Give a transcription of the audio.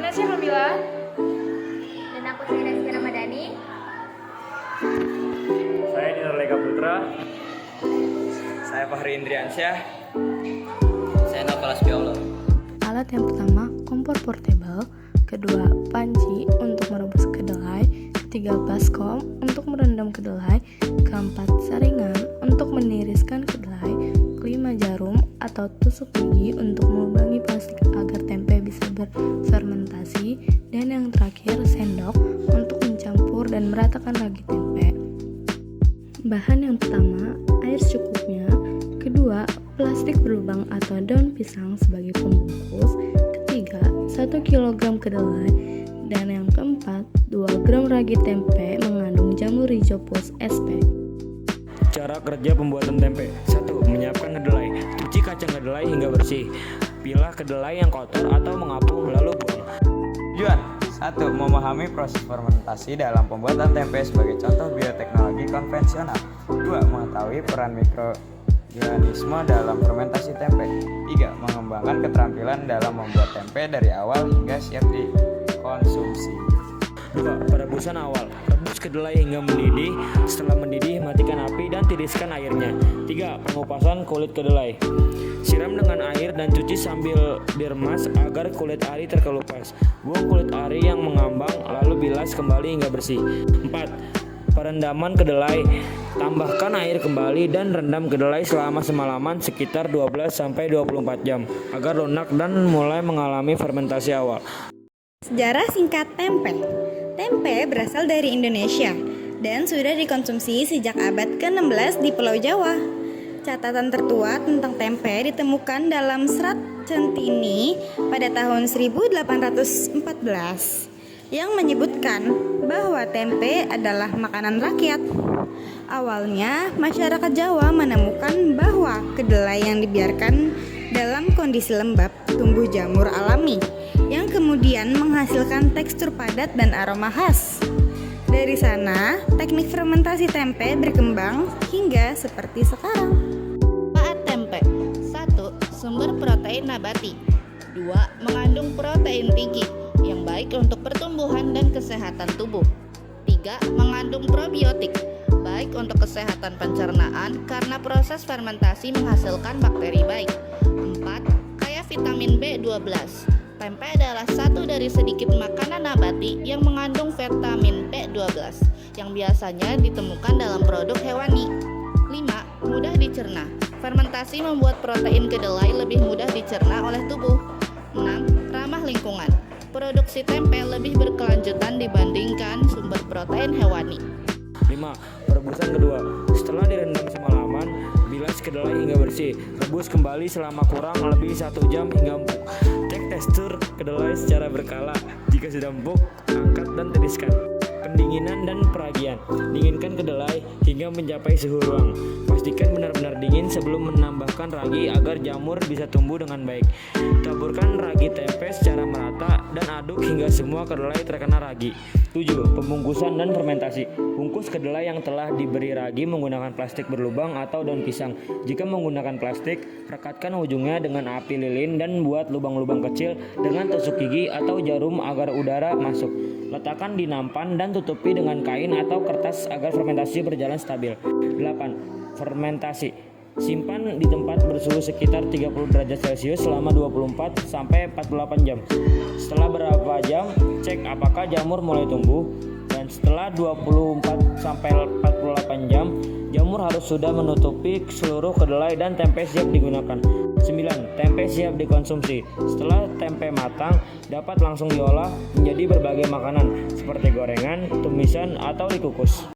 Nama saya Kamila. Dan aku Rizky Ramadhani. Saya Dinur Leka Putra. Saya Fahri Indriansyah. Saya Novelas Piolo. Alat yang pertama, kompor portable. Kedua, panci untuk merebus kedelai. Ketiga, baskom untuk merendam kedelai. Keempat, saringan untuk meniriskan kedelai. Kelima, jarum atau tusuk gigi untuk melubangi plastik agar tempe bisa berfermentasi. Dan yang terakhir, sendok untuk mencampur dan meratakan ragi tempe. Bahan yang pertama, air secukupnya. Kedua, plastik berlubang atau daun pisang sebagai pembungkus. Ketiga, 1 kg kedelai. Dan yang keempat, 2 gram ragi tempe mengandung jamur Rhizopus sp. Cara kerja pembuatan tempe. 1. Menyiapkan kedelai. Cuci kacang kedelai hingga bersih. Pilah kedelai yang kotor atau mengapung lalu buang. Tujuan 1. Memahami proses fermentasi dalam pembuatan tempe sebagai contoh bioteknologi konvensional. 2. Mengetahui peran mikroorganisme dalam fermentasi tempe. 3. Mengembangkan keterampilan dalam membuat tempe dari awal hingga siap dikonsumsi. 2. Perebusan awal. Rebus kedelai hingga mendidih. Setelah mendidih, matikan api dan tiriskan airnya. 3. Pengupasan kulit kedelai. Siram dengan air dan cuci sambil diremas agar kulit ari terkelupas. Buang kulit ari yang mengambang lalu bilas kembali hingga bersih. 4. Perendaman kedelai. Tambahkan air kembali dan rendam kedelai selama semalaman sekitar 12-24 jam agar lunak dan mulai mengalami fermentasi awal. Sejarah singkat tempe. Tempe berasal dari Indonesia dan sudah dikonsumsi sejak abad ke-16 di Pulau Jawa. Catatan tertua tentang tempe ditemukan dalam Serat Centini pada tahun 1814 yang menyebutkan bahwa tempe adalah makanan rakyat. Awalnya, masyarakat Jawa menemukan bahwa kedelai yang dibiarkan dalam kondisi lembab tumbuh jamur alami yang kemudian menghasilkan tekstur padat dan aroma khas. Dari sana, teknik fermentasi tempe berkembang hingga seperti sekarang. Manfaat tempe. 1. Sumber protein nabati. 2. Mengandung protein tinggi yang baik untuk pertumbuhan dan kesehatan tubuh. 3. Mengandung probiotik, baik untuk kesehatan pencernaan karena proses fermentasi menghasilkan bakteri baik. 4. Kaya vitamin B12. Tempe adalah satu dari sedikit makanan nabati yang mengandung vitamin B12 yang biasanya ditemukan dalam produk hewani. 5. Mudah dicerna. Fermentasi membuat protein kedelai lebih mudah dicerna oleh tubuh. 6. Ramah lingkungan. Produksi tempe lebih berkelanjutan dibandingkan sumber protein hewani. 5. Perebusan kedua. Setelah direndam semalaman, bilas kedelai hingga bersih. Rebus kembali selama kurang lebih 1 jam hingga empuk. Cek tekstur kedelai secara berkala. Jika sudah empuk, angkat dan tiriskan. Pendinginan dan peragian. Dinginkan kedelai hingga mencapai suhu ruang. Pastikan benar-benar dingin sebelum menambahkan ragi agar jamur bisa tumbuh dengan baik. Taburkan ragi tempe secara merata dan aduk hingga semua kedelai terkena ragi. 7. Pembungkusan dan fermentasi. Bungkus kedelai yang telah diberi ragi menggunakan plastik berlubang atau daun pisang. Jika menggunakan plastik, rekatkan ujungnya dengan api lilin dan buat lubang-lubang kecil dengan tusuk gigi atau jarum agar udara masuk. Letakkan di nampan dan tutupi dengan kain atau kertas agar fermentasi berjalan stabil. 8. Fermentasi. Simpan di tempat bersuhu sekitar 30 derajat Celcius selama 24-48 jam. Setelah beberapa jam, cek apakah jamur mulai tumbuh. Dan setelah 24-48 jam, jamur harus sudah menutupi seluruh kedelai dan tempe siap digunakan. 9. Tempe siap dikonsumsi. Setelah tempe matang, dapat langsung diolah menjadi berbagai makanan seperti gorengan, tumisan, atau dikukus.